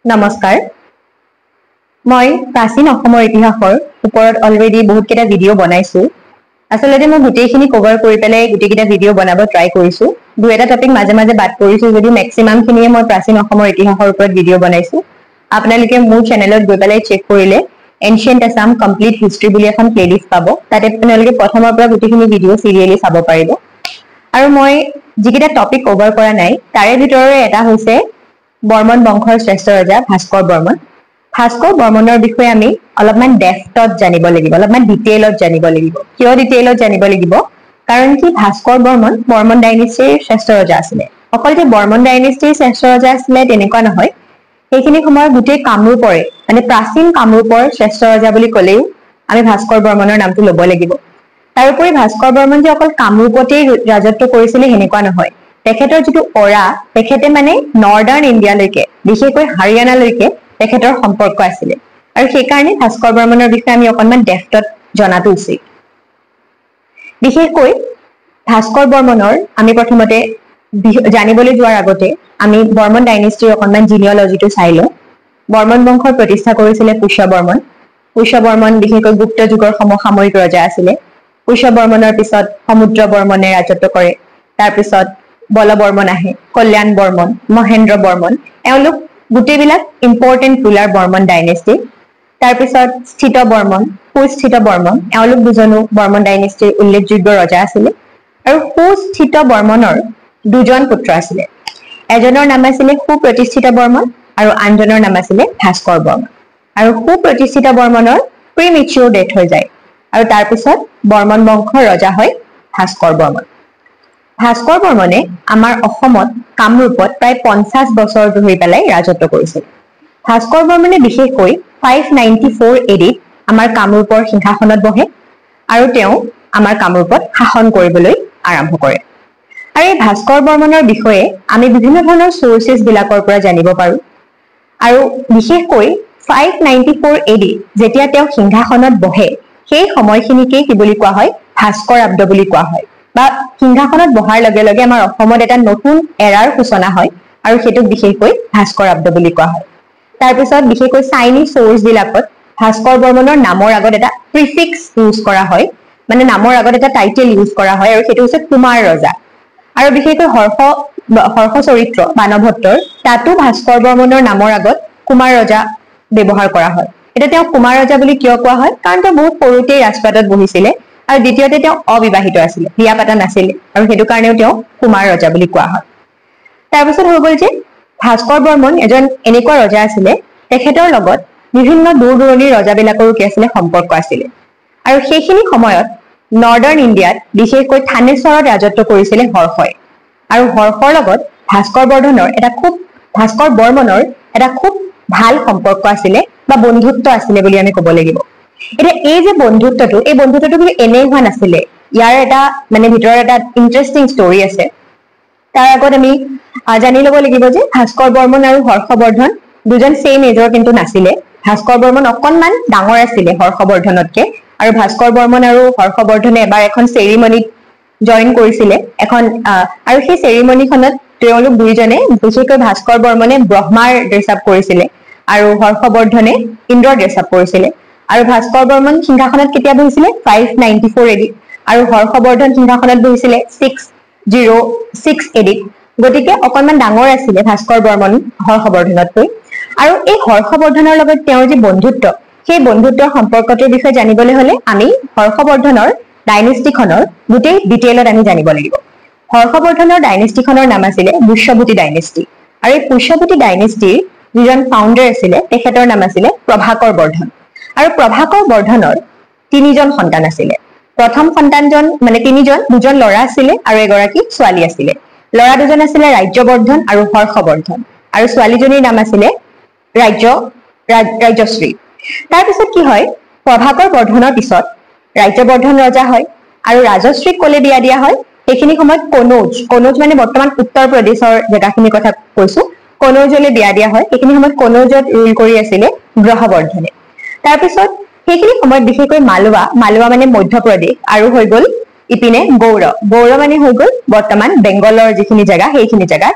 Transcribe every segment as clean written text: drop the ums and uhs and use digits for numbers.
নমস্কাৰ মই প্ৰাচীন অসমৰ ইতিহাসৰ ওপৰত অলৰেডি বহুত কেইটা ভিডিঅ' বনাইছো আসলে মই গোটেইখিনি কভাৰ কৰি পেলাই গোটেইকেইটা ভিডিঅ' বনাব ট্ৰাই কৰিছো দুই এটা টপিক মাজে মাজে বাদ কৰিছো যদি ম্যাক্সিমাম খিনিয়ে মই প্ৰাচীন অসমৰ ইতিহাসৰ ওপৰত ভিডিঅ' বনাইছো আপোনালোকে মোৰ চেনেলত গৈ পেলাই চেক কৰিলে এনশিয়েন্ট আসাম কমপ্লিট হিষ্ট্ৰী বুলি এখন প্লেলিষ্ট পাব তাতে আপোনালোকে প্ৰথমৰ পৰা গোটেইখিনি ভিডিঅ' সিৰিয়ালি চাব পাৰিব আৰু মই যিকেইটা টপিক কভাৰ কৰা নাই তাৰে ভিতৰৰে এটা হৈছে বৰ্মন বংশৰ শ্ৰেষ্ঠ ৰজা ভাস্কৰ বৰ্মন ভাস্কৰ বৰ্মনৰ বিষয়ে আমি অলপমান ডেফটত জানিব লাগিব অলপমান ডিটেইলত জানিব লাগিব কিয় ডিটেইলত জানিব লাগিব কাৰণ কি ভাস্কৰ বৰ্মন বৰ্মন ডাইনেষ্টিৰ শ্ৰেষ্ঠ ৰজা আছিল অকল যে বৰ্মন ডাইনেষ্টিৰ শ্ৰেষ্ঠ ৰজা আছিল তেনেকুৱা নহয় এইখিনি সময়ত গোটেই কামৰূপৰে মানে প্ৰাচীন কামৰূপৰ শ্ৰেষ্ঠ ৰজা বুলি ক'লেও আমি ভাস্কৰ বৰ্মনৰ নামটো ল'ব লাগিব তাৰোপৰি ভাস্কৰ বৰ্মন যে অকল কামৰূপতেই ৰাজত্ব কৰিছিল হেনেকুৱা নহয় তেখেতৰ যেটো অৰা তেখেতে মানে নৰ্দাৰ্ণ ইণ্ডিয়ালৈকে বিশেষকৈ হাৰিয়ানালৈকে তেখেতৰ সম্পৰ্ক আছিল আৰু সেই কাৰণে ভাস্কৰ বৰ্মনৰ বিষয়ে আমি অকনমান ডেফটত জনাটো উচিত বিশেষকৈ ভাস্কৰ বৰ্মনৰ আমি প্ৰথমতে জানিবলৈ যোৱাৰ আগতে আমি বৰ্মন ডাইনেষ্টিৰ অকনমান জিনিঅলজিটো চাই লওঁ বৰ্মন বংশৰ প্ৰতিষ্ঠা কৰিছিল পুষ্য বৰ্মন বিশেষকৈ গুপ্ত যুগৰ সমসাময়িক ৰজা আছিল পুষ্য বৰ্মনৰ পিছত সমুদ্ৰ বৰ্মনে ৰাজত্ব কৰে তাৰ পিছত বল বৰ্মন আহে কল্যাণ বৰ্মন মহেন্দ্ৰ বৰ্মন এওঁলোক গোটেইবিলাক ইম্পৰ্টেন্ট ৰুলাৰ বৰ্মন ডাইনেষ্টি তাৰ পিছত স্থিত বৰ্মন সুস্থিত বৰ্মন এওঁলোক দুজনো বৰ্মন ডাইনেষ্টিৰ উল্লেখযোগ্য ৰজা আছিল আৰু সুস্থিত বৰ্মনৰ দুজন পুত্ৰ আছিল এজনৰ নাম আছিল সুপ্ৰতিষ্ঠিত বৰ্মন আৰু আনজনৰ নাম আছিল ভাস্কৰ বৰ্মন আৰু সুপ্ৰতিষ্ঠিত বৰ্মনৰ প্ৰিমেচিউৰ ডেথ হৈ যায় আৰু তাৰ পিছত বৰ্মন বংশৰ ৰজা হয় ভাস্কৰ বৰ্মন ভাস্কৰ বৰ্মনে আমাৰ অসমত কামৰূপত প্ৰায় 50 বছৰ ধৰি পেলাই ৰাজত্ব কৰিছিল ভাস্কৰ বৰ্মনে বিশেষকৈ 594 এডিত আমাৰ কামৰূপৰ সিংহাসনত বহে আৰু তেওঁ আমাৰ কামৰূপত শাসন কৰিবলৈ আৰম্ভ কৰে আৰু এই ভাস্কৰ বৰ্মনৰ বিষয়ে আমি বিভিন্ন ধৰণৰ সোৰ্সেছ বিলাকৰ পৰা জানিব পাৰো আৰু বিশেষকৈ 594 এডি যেতিয়া তেওঁ সিংহাসনত বহে সেই সময়খিনিকে কি বুলি কোৱা হয় ভাস্কৰ আব্দ বুলি কোৱা হয় বা সিংহাসনত বহাৰ লগে লগে আমাৰ অসমত এটা নতুন এৰাৰ সূচনা হয় আৰু হেতু বিশেষকৈ ভাস্কৰ আব্দ বুলি কোৱা হয় তাৰ পিছত বিশেষকৈ চাইনিজ সোৰ্স বিলাকত ভাস্কৰ বৰ্মনৰ নামৰ আগত এটা প্ৰিফিক্স ইউজ কৰা হয় মানে নামৰ আগত এটা টাইটেল ইউজ কৰা হয় আৰু হেতু হৈছে কুমাৰ ৰজা আৰু বিশেষকৈ হৰ্ষ চৰিত্ৰ বানভট্টৰ তাতো ভাস্কৰ বৰ্মনৰ নামৰ আগত কুমাৰ ৰজা ব্যৱহাৰ কৰা হয় এটা তেওঁ কুমাৰ ৰজা বুলি কিয় কোৱা হয় কাৰণ তেওঁ বহুত সৰুতেই ৰাজপাটত বহিছিল আৰু দ্বিতীয়তে তেওঁ অবিবাহিত আছিল বিয়া পাতা নাছিল আৰু হেতু কাৰণেও তেওঁ কুমাৰ ৰজা বুলি কোৱা হয় তাৰ পিছত হৈ গ'ল যে ভাস্কৰ বৰ্মন এজন এনেকুৱা ৰজা আছিল তেখেতৰ লগত বিভিন্ন দূৰ-দূৰণিৰ ৰজাবিলাকৰো কি আছিল সম্পৰ্ক আছিল আৰু সেইখিনি সময়ত নৰ্দাৰ্ণ ইণ্ডিয়াত বিশেষকৈ থানেশ্বৰত ৰাজত্ব কৰিছিল হৰ্ষই আৰু হৰ্ষৰ লগত ভাস্কৰ বৰ্মনৰ এটা খুব ভাল সম্পৰ্ক আছিল বা বন্ধুত্ব আছিল বুলি আমি ক'ব লাগিব এটা এই যে বন্ধুত্বটো কিন্তু এনেই হোৱা নাছিল ইয়াৰ এটা মানে ভিতৰৰ এটা ইন্টাৰেষ্টিং ষ্টৰী আছে তাৰ আগত আমি জানি ল'ব লাগিব যে ভাস্কৰ বৰ্মন আৰু হৰ্ষবৰ্ধন দুজন সেম এজৰ কিন্তু নাছিল ভাস্কৰ বৰ্মন অকনমান ডাঙৰ আছিল হৰ্ষবৰ্ধনতকে আৰু ভাস্কৰ বৰ্মন আৰু হৰ্ষবৰ্ধনে এবাৰ এখন চেৰিমনিত জয়েন কৰিছিল এখন আৰু সেই চেৰিমনিখনত তেওঁলোক দুইজনে বিশেষকৈ ভাস্কৰ বৰ্মনে ব্ৰহ্মাৰ ড্ৰেছ আপ কৰিছিল আৰু হৰ্ষবৰ্ধনে ইন্দ্ৰৰ ড্ৰেছ আপ কৰিছিল আৰু ভাস্কৰ বৰ্মন সিংহাসনত কেতিয়া বহিছিল 594 এডি আৰু হৰ্ষবৰ্ধন সিংহাসনত বহিছিল 606 এডি গতিকে অকনমান ডাঙৰ আছিল ভাস্কৰ বৰ্মন হৰ্ষবৰ্ধনতকৈ আৰু এই হৰ্ষবৰ্ধনৰ লগত তেওঁৰ যে বন্ধুত্ব সেই বন্ধুত্বৰ সম্পৰ্কটোৰ বিষয়ে জানিবলৈ হলে আমি হৰ্ষবৰ্ধনৰ ডাইনেষ্টিখনৰ গোটেই ডিটেইলত আমি জানিব লাগিব হৰ্ষবৰ্ধনৰ ডাইনেষ্টিখনৰ নাম আছিল পুষ্যভূতি ডাইনেষ্টি আৰু এই পুষ্যভূতি ডাইনেষ্টিৰ যিজন ফাউণ্ডাৰ আছিল তেখেতৰ নাম আছিল প্ৰভাকৰ বৰ্ধন আৰু প্ৰভাকৰ বৰ্ধনৰ তিনিজন সন্তান আছিল প্ৰথম সন্তানজন মানে দুজন ল'ৰা আছিল আৰু এগৰাকী ছোৱালী আছিল ল'ৰা দুজন আছিল ৰাজ্যবৰ্ধন আৰু হৰ্ষবৰ্ধন আৰু ছোৱালীজনীৰ নাম আছিল ৰাজ্যশ্ৰী তাৰ পিছত কি হয় প্ৰভাকৰ বৰ্ধনৰ পিছত ৰাজ্যবৰ্ধন ৰজা হয় আৰু ৰাজশ্ৰীক ক'লে বিয়া দিয়া হয় সেইখিনি সময়ত কনৌজ মানে বৰ্তমান উত্তৰ প্ৰদেশৰ জেগাখিনিৰ কথা কৈছো কনৌজলৈ বিয়া দিয়া হয় সেইখিনি সময়ত কনৌজত ৰুল কৰি আছিল গ্ৰহবৰ্ধনে তাৰ পিছত সেইখিনি সময়ত বিশেষকৈ মালৱা মানে মধ্যপ্ৰদেশ আৰু হৈ গ'ল ইপিনে গৌড় মানে হৈ গ'ল বৰ্তমান বেংগলৰ যিখিনি জায়গা সেইখিনি জায়গা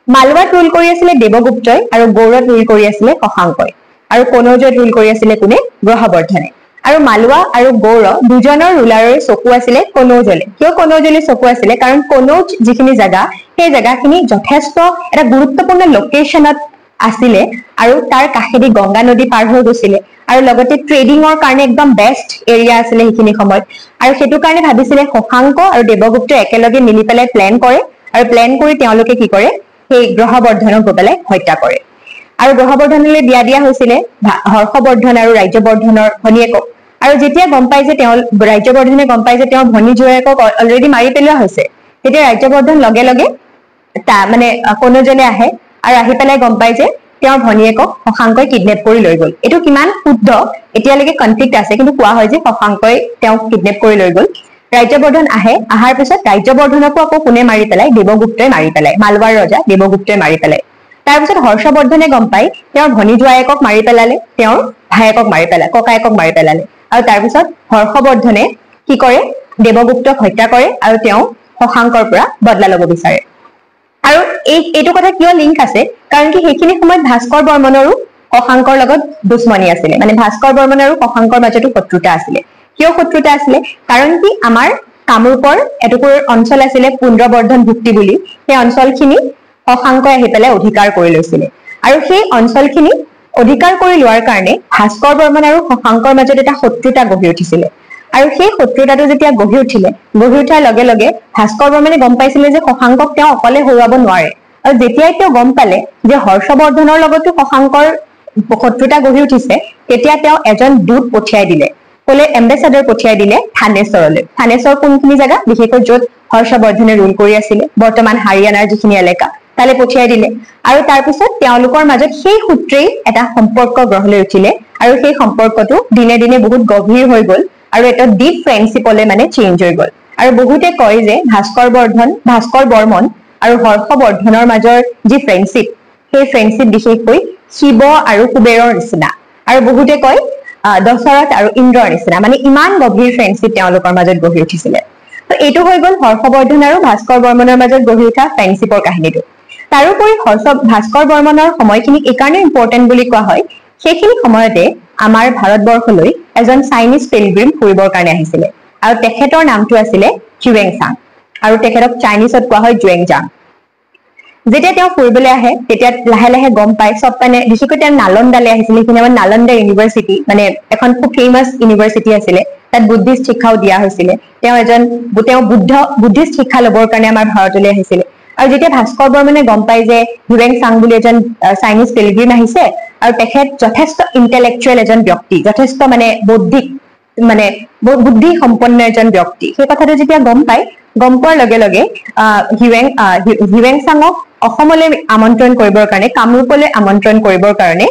মালৱাত ৰুল কৰি আছিলে দেৱগুপ্তই আৰু গৌড়ত ৰুল কৰি আছিলে শশাংকই আৰু কনৌজত ৰুল কৰি আছিলে কোনে গ্ৰহবৰ্ধনে আৰু মালৱা আৰু গৌড় দুজনৰ ৰুলাৰৰ চকু আছিলে কনৌজলে কিয় কনৌজলে চকু আছিলে কাৰণ কনৌজ যিখিনি জাগা সেই জাগাখিনি যথেষ্ট এটা গুৰুত্বপূৰ্ণ লোকেশনত আছিলে আৰু তাৰ কাষেদি গংগা নদী পাৰ হৈ গৈছিলে আৰু লগতে ট্ৰেডিংৰ কাৰণে একদম বেষ্ট এৰিয়া আছিলে সেইখিনি সময়ত আৰু সেইটো কাৰণে ভাবিছিলে শশাংক আৰু দেৱগুপ্ত একেলগে মিলি পেলাই প্ল্যান কৰে আৰু প্ল্যান কৰি তেওঁলোকে কি কৰে সেই গ্ৰহবৰ্ধনক গৈ পেলাই হত্যা কৰে আৰু গ্ৰহবৰ্ধনলৈ বিয়া দিয়া হৈছিলে হৰ্ষবৰ্ধন আৰু ৰাজ্যবৰ্ধনৰ ভনীয়েকক আৰু যেতিয়া গম পাই যে তেওঁ ৰাজ্যবৰ্ধনে গম পাই যে তেওঁৰ ভনী জোৱায়েকক অলৰেডি মাৰি পেলোৱা হৈছে তেতিয়া ৰাজ্যবৰ্ধন লগে লগে মানে কনৌজলে আহে আৰু আহি পেলাই গম পাই যে তেওঁৰ ভনীয়েকক শশাংকই কিডনেপ কৰি লৈ গল এইটো কিমান শুদ্ধ এতিয়ালৈকে কনফ্লিক্ট আছে কিন্তু কোৱা হয় যে শশাংকই তেওঁক কিডনেপ কৰি লৈ গল ৰাজ্যবৰ্ধন আহে আহাৰ পিছত ৰাজ্যবৰ্ধনকো আকৌ কোনে মাৰি পেলাই দেৱগুপ্তই মাৰি পেলাই মালৱাৰ ৰজা দেৱগুপ্তই মাৰি পেলাই তাৰপিছত হৰ্ষবৰ্ধনে গম পাই তেওঁৰ ভনী জোৱায়েকক মাৰি পেলালে তেওঁৰ ভায়েকক মাৰি পেলালে ককায়েকক মাৰি পেলালে আৰু তাৰপিছত হৰ্ষবৰ্ধনে কি কৰে দেৱগুপ্তক হত্যা কৰে আৰু তেওঁ শশাংকৰ পৰা বদলা ল'ব বিচাৰে আৰু এইটো কথা কিয় লিংক আছে কাৰণ কি সেইখিনি সময়ত ভাস্কৰ বৰ্মনৰো শশাংকৰ লগত দুশ্মনী আছিলে মানে ভাস্কৰ বৰ্মন আৰু শশাংকৰ মাজতো শত্ৰুতা আছিলে কিয় শত্ৰুতা আছিলে কাৰণ কি আমাৰ কামৰূপৰ এটুকুৰ অঞ্চল আছিলে পুণ্ড্ৰবৰ্ধন ভুক্তি বুলি সেই অঞ্চলখিনি শশাংকই আহি পেলাই অধিকাৰ কৰি লৈছিলে আৰু সেই অঞ্চলখিনি অধিকাৰ কৰি লোৱাৰ কাৰণে ভাস্কৰ বৰ্মন আৰু শশাংকৰ মাজত এটা শত্ৰুতা গঢ়ি উঠিছিলে আৰু সেই শত্ৰুতাটো যেতিয়া গঢ়ি উঠাৰ লগে লগে ভাস্কৰ বৰ্মনে গম পাইছিলে যে শশাংকক তেওঁ অকলে হৰুৱাব নোৱাৰে আৰু যেতিয়াই তেওঁ গম পালে যে হৰ্ষবৰ্ধনৰ লগতো শশাংকৰ শত্ৰুতা গঢ়ি উঠিছে তেতিয়া তেওঁ এজন দূত পঠিয়াই দিলে কলে এম্বেছাডৰ পঠিয়াই দিলে থানেশ্বৰলৈ থানেশ্বৰ কোনখিনি জাগা বিশেষকৈ য'ত হৰ্ষবৰ্ধনে ৰুল কৰি আছিলে বৰ্তমান হাৰিয়ানাৰ যিখিনি এলেকা তালে পঠিয়াই দিলে আৰু তাৰপিছত তেওঁলোকৰ মাজত সেই সূত্ৰেই এটা সম্পৰ্ক গঢ় লৈ উঠিলে আৰু সেই সম্পৰ্কটো দিনে দিনে বহুত গভীৰ হৈ গল আৰু এটা ডিপ ফ্ৰেণ্ডশ্বিপলৈ মানে চেঞ্জ হৈ গল আৰু বহুতে কয় যে ভাস্কৰ বৰ্মন আৰু হৰ্ষবৰ্ধনৰ মাজৰ যি ফ্ৰেণ্ডশ্বিপ সেই ফ্ৰেণ্ডশ্বিপ বিশেষকৈ শিৱ আৰু কুবেৰৰ নিচিনা আৰু বহুতে কয় দশৰথ আৰু ইন্দ্ৰৰ নিচিনা মানে ইমান গভীৰ ফ্ৰেণ্ডশ্বিপ তেওঁলোকৰ মাজত গঢ়ি উঠিছিলে তো এইটো হৈ গল হৰ্ষবৰ্ধন আৰু ভাস্কৰ বৰ্মনৰ মাজত গঢ়ি উঠা ফ্ৰেণ্ডশ্বিপৰ কাহিনীটো তাৰোপৰি ভাস্কৰ বৰ্মনৰ সময়খিনিক এইকাৰণে ইম্পৰ্টেণ্ট বুলি কোৱা হয় সেইখিনি সময়তে আমাৰ ভাৰতবৰ্ষলৈ এজন চাইনিজ পিলগ্ৰিম ফুৰিবৰ কাৰণে আহিছিলে আৰু তেখেতৰ নামটো আছিলে হিউৱেনচাং আৰু তেখেতক চাইনিজত কোৱা হয় জুৱেনজাং যেতিয়া তেওঁ ফুৰিবলৈ আহে তেতিয়া লাহে লাহে গম পায় চব মানে বিশেষকৈ তেওঁ নালন্দালৈ আহিছিলে সেইখিনি আমাৰ নালন্দা ইউনিভাৰ্চিটি মানে এখন খুব ফেমাছ ইউনিভাৰ্চিটি আছিলে তাত বুদ্ধিষ্ট শিক্ষাও দিয়া হৈছিলে তেওঁ বুদ্ধিষ্ট শিক্ষা ল'বৰ কাৰণে আমাৰ ভাৰতলৈ আহিছিলে আৰু যেতিয়া ভাস্কৰ বৰ্মনে গম পায় যে হিউৱেনচাং বুলি এজন চাইনিজ পিলগ্ৰিম আহিছে আৰু তেখেত যথেষ্ট ইণ্টেলেকচুৱেল এজন ব্যক্তি যথেষ্ট মানে বৌদ্ধিক মানে বুদ্ধি সম্পন্ন এজন ব্যক্তি সেই কথাটো যেতিয়া গম পোৱাৰ লগে লগে হিউৱেনচাঙক অসমলৈ আমন্ত্ৰণ কৰিবৰ কাৰণে কামৰূপলৈ আমন্ত্ৰণ কৰিবৰ কাৰণে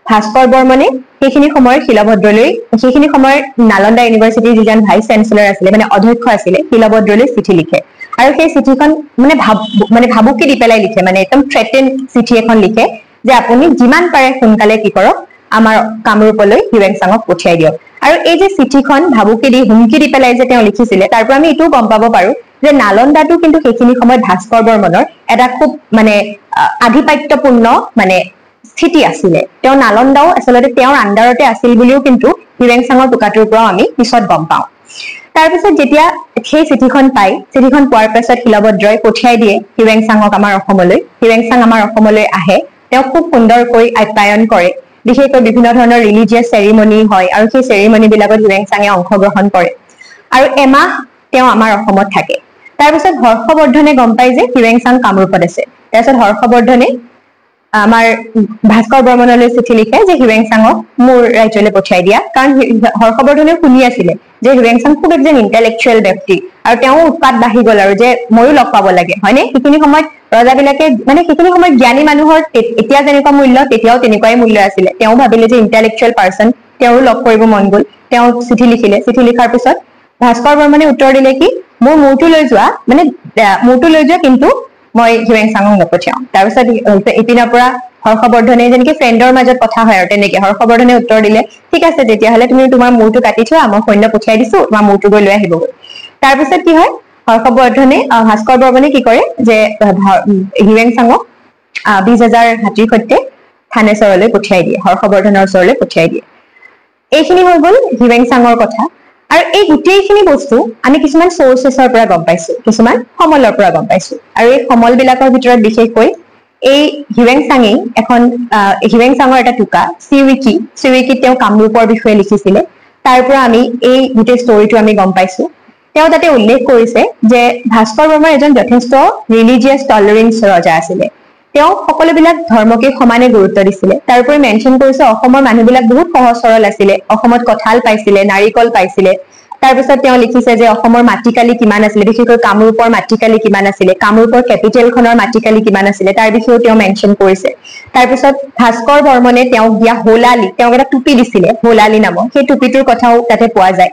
ভাস্কৰ বৰ্মনে সেইখিনি সময়ৰ শিলভদ্ৰলৈ সেইখিনি সময়ৰ নালন্দা ইউনিভাৰ্চিটিৰ যিজন ভাইচ চেঞ্চেলৰ আছিলে মানে অধ্যক্ষ আছিলে শিলভদ্ৰলৈ চিঠি লিখে আৰু সেই চিঠিখন মানে ভাবুকি দি পেলাই লিখে মানে একদম থ্ৰেটেন চিঠি এখন লিখে যে আপুনি যিমান পাৰে সোনকালে কি কৰক আমাৰ কামৰূপলৈ হিউৱেনচাঙক পঠিয়াই দিয়ক আৰু এই যে চিঠিখন ভাবুকি দি হুমকি দি পেলাই যে তেওঁ লিখিছিলে তাৰ পৰা আমি এইটোও গম পাব পাৰো যে নালন্দাটো কিন্তু সেইখিনি সময়ত ভাস্কৰ বৰ্মনৰ এটা খুব মানে আধিপত্যপূৰ্ণ মানে স্থিতি আছিলে তেওঁ নালন্দাও আচলতে তেওঁৰ আণ্ডাৰতে আছিল বুলিও কিন্তু হিউৱেনচাঙৰ টোকাটোৰ পৰাও আমি পিছত গম পাওঁ তাৰপিছত যেতিয়া সেই চিঠিখন পোৱাৰ পাছত শিলভদ্ৰই পঠিয়াই দিয়ে হিউৱেনচাঙক আমাৰ অসমলৈ হিউৱেনচাং আমাৰ অসমলৈ আহে তেওঁ খুব সুন্দৰকৈ আপ্যায়ন কৰে বিশেষকৈ বিভিন্ন ধৰণৰ ৰিলিজিয়াছ চেৰিমনি হয় আৰু সেই চেৰিমনি বিলাকত হিউৱেনচাঙে অংশগ্ৰহণ কৰে আৰু এমাহ তেওঁ আমাৰ অসমত থাকে তাৰপিছত হৰ্ষবৰ্ধনে গম পায় যে হিউৱেনচাং কামৰূপত আছে তাৰপিছত হৰ্ষবৰ্ধনে আমাৰ ভাস্কৰ বৰ্মনলৈ চিঠি লিখে যে হিউৱেনচাঙক মোৰ ৰাজ্যলৈ পঠিয়াই দিয়া কাৰণ হৰ্ষবৰ্ধনে শুনি আছিলে যে হিউৱেনচাং খুব একজন ইণ্টেলেকচুৱেল ব্যক্তি আৰু তেওঁ উৎপাত বাঢ়ি গল আৰু যে ময়ো লগ পাব লাগে হয়নে সেইখিনি সময়ত ৰজাবিলাকে মানে সেইখিনি সময়ত জ্ঞানী মানুহৰ এতিয়া যেনেকুৱা মূল্য তেতিয়াও তেনেকুৱাই মূল্য আছিলে তেওঁ ভাবিলে যে ইণ্টেলেকচুৱেল পাৰ্চন তেওঁৰো লগ কৰিব মন গল তেওঁ চিঠি লিখিলে চিঠি লিখাৰ পিছত ভাস্কৰ বৰ্মনে উত্তৰ দিলে কি মোৰ মূৰটো লৈ যোৱা কিন্তু মই হিউৱেনচাঙক নপঠিয়াও তাৰপিছত ইপিনৰ পৰা হৰ্ষবৰ্ধনে যেনেকে ফ্ৰেণ্ডৰ মাজত কথা হয় আৰু তেনেকে হৰ্ষবৰ্ধনে উত্তৰ দিলে ঠিক আছে তেতিয়াহ'লে তুমি তোমাৰ মূৰটো কাটি থোৱা মই সৈন্য পঠিয়াই দিছো তোমাৰ মূৰটো গৈ লৈ আহিবগৈ তাৰপিছত কি হয় হৰ্ষবৰ্ধনে ভাস্কৰ বৰ্মনে কি কৰে যে হিউৱেনচাঙক 20,000 হাতীৰ সৈতে থানেশ্বৰলৈ পঠিয়াই দিয়ে, হৰ্ষবৰ্ধনৰ ওচৰলৈ পঠিয়াই দিয়ে। এইখিনি হৈ গ'ল হিউৱেনচাঙৰ কথা। আৰু এই গোটেইখিনি বস্তু আমি কিছুমান চৰ্চেছৰ পৰা গম পাইছো, কিছুমান সমলৰ পৰা গম পাইছো। আৰু এই সমলবিলাকৰ ভিতৰত বিশেষকৈ এই হিউৱেনচাঙেই এখন হিউৱেনচাঙৰ এটা টোকা চিউইকিত তেওঁ কামৰূপৰ বিষয়ে লিখিছিলে। তাৰ পৰা আমি এই গোটেই ষ্টৰিটো আমি গম পাইছো। তেওঁ তাতে উল্লেখ কৰিছে যে ভাস্কৰ বৰ্মা এজন যথেষ্ট ৰিলিজিয়াছ টলাৰেন্স ৰজা আছিলে। তেওঁ সকলোবিলাক ধৰ্মকে সমানে গুৰুত্ব দিছিলে। তাৰ উপৰি মেনশ্যন কৰিছে অসমৰ মানুহবিলাক বহুত সহজ সৰল আছিলে, অসমত কঁঠাল পাইছিলে, নাৰিকল পাইছিলে। তাৰপিছত তেওঁ লিখিছে যে অসমৰ মাটিকালি কিমান আছিলে, বিশেষকৈ কামৰূপৰ মাটিকালি কিমান আছিলে, কামৰূপৰ কেপিটেলখনৰ মাটিকালি কিমান আছিলে, তাৰ বিষয়েও তেওঁ মেনশ্যন কৰিছে। তাৰপিছত ভাস্কৰ বৰ্মনে তেওঁক দিয়া হোলালি, তেওঁক এটা টুপি দিছিলে হোলালি নামৰ, সেই টুপিটোৰ কথাও তাতে পোৱা যায়।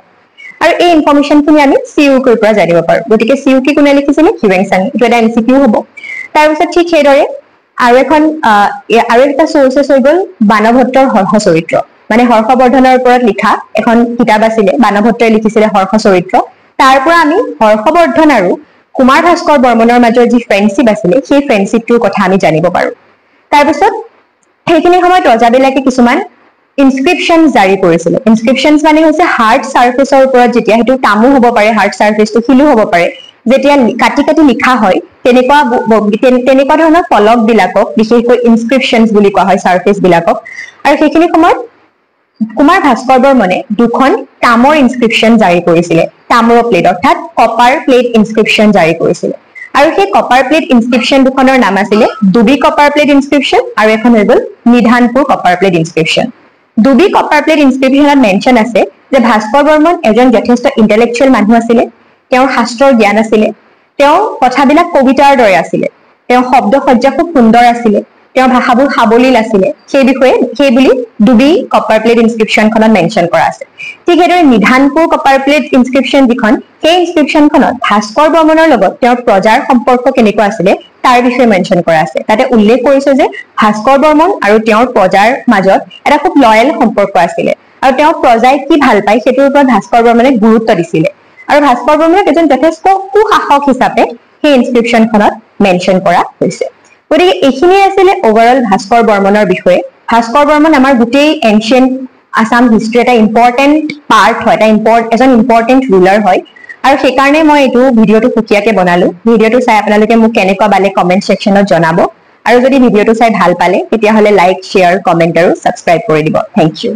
আৰু এই ইনফৰমেশ্যনখিনি আমি চিউকিৰ পৰা জানিব পাৰো। গতিকে চিউকি কোনে লিখিছিলে? হিউৱেনচাঙে। এইটো এটা MCQ হ'ব। তাৰপিছত ঠিক সেইদৰে আৰু এটা চৰ্চেছ হৈ গ'ল বাণভট্টৰ হৰ্ষ চৰিত্ৰ, মানে হৰ্ষবৰ্ধনৰ ওপৰত লিখা এখন কিতাপ আছিলে, বাণভট্টই লিখিছিলে হৰ্ষ চৰিত্ৰ। তাৰ পৰা আমি হৰ্ষবৰ্ধন আৰু কুমাৰ ভাস্কৰ বৰ্মনৰ মাজৰ যি ফ্ৰেণ্ডশ্বিপ আছিলে, সেই ফ্ৰেণ্ডশ্বিপটোৰ কথা আমি জানিব পাৰো। তাৰপিছত সেইখিনি সময়ত ৰজাবিলাকে কিছুমান ইনস্ক্ৰিপশ্যন জাৰি কৰিছিলে। ইনস্ক্ৰিপশ্যন মানে হৈছে হাৰ্ড চাৰ্ফেচৰ ওপৰত, যেতিয়া সেইটো তামো হ'ব পাৰে, হাৰ্ড চাৰ্ফেচটো শিলো হ'ব পাৰে, যেতিয়া কাটি কাটি লিখা হয় তেনেকুৱা ধৰণৰ ফলক বিলাকক বিশেষকৈ ইনস্ক্ৰিপশ্যন বুলি কোৱা হয় চাৰ্ফেচ বিলাকক। আৰু সেইখিনি সময়ত কুমাৰ ভাস্কৰ বৰ্মনে 2খন তামৰ ইনস্ক্ৰিপশ্যন জাৰি কৰিছিলে, তামৰ প্লেট অৰ্থাৎ কপাৰ প্লেট ইনস্ক্ৰিপশ্যন জাৰি কৰিছিলে। আৰু সেই কপাৰ প্লেট ইনস্ক্ৰিপশ্যন দুখনৰ নাম আছিলে ডুবি কপাৰ প্লেট ইনস্ক্ৰিপশ্যন আৰু এখন হৈ গ'ল নিধানপুৰ কপাৰ প্লেট ইনস্ক্ৰিপশ্যন। ডুবি কপাৰ প্লেট ইনস্ক্ৰিপশ্যনত মেনশ্যন আছে যে ভাস্কৰ বৰ্মন এজন যথেষ্ট ইণ্টেলেকচুৱেল মানুহ আছিলে, তেওঁৰ শাস্ত্ৰৰ জ্ঞান আছিলে, তেওঁ কথাবিলাক কবিতাৰ দৰে আছিলে, তেওঁ শব্দ সজ্জা খুব সুন্দৰ আছিলে, তেওঁৰ ভাষাবোৰ সাৱলীল আছিলে, সেই বুলি ডুবি কপাৰ প্লেট ইনস্ক্ৰিপশ্যনখনত মেনশ্যন কৰা আছে। ঠিক সেইদৰে নিধানপুৰ কপাৰ প্লেট ইনস্ক্ৰিপশ্যন যিখন, সেই ইনস্ক্ৰিপশ্যনখনত ভাস্কৰ বৰ্মনৰ লগত তেওঁৰ প্ৰজাৰ সম্পৰ্ক কেনেকুৱা আছিলে তাৰ বিষয়ে মেনশ্যন কৰা আছে। তাতে উল্লেখ কৰিছে যে ভাস্কৰ বৰ্মন আৰু তেওঁৰ প্ৰজাৰ মাজত এটা খুব লয়েল সম্পৰ্ক আছিলে, আৰু তেওঁৰ প্ৰজাই কি ভাল পায় সেইটোৰ ওপৰত ভাস্কৰ বৰ্মনে গুৰুত্ব দিছিলে। আৰু ভাস্কৰ বৰ্মনক এজন যথেষ্ট সুশাসক হিচাপে সেই ইনস্ক্ৰিপশ্যনখনত মেনশ্যন কৰা হৈছে। গতিকে এইখিনিয়ে আছিলে অভাৰঅল ভাস্কৰ বৰ্মনৰ বিষয়ে। ভাস্কৰ বৰ্মন আমাৰ গোটেই এনচিয়েণ্ট আছাম হিষ্ট্ৰী এটা ইম্পৰ্টেণ্ট পাৰ্ট হয়, এজন ইম্পৰ্টেণ্ট ৰুলাৰ হয়। আৰু সেইকাৰণে মই এইটো ভিডিঅ'টো সুকীয়াকে বনালো। ভিডিঅ'টো চাই আপোনালোকে মোক কেনেকুৱা পালে কমেণ্ট ছেকশ্যনত জনাব। আৰু যদি ভিডিঅ'টো চাই ভাল পালে তেতিয়াহ'লে লাইক, শ্বেয়াৰ, কমেণ্ট আৰু ছাবস্ক্ৰাইব কৰি দিব। Thank U.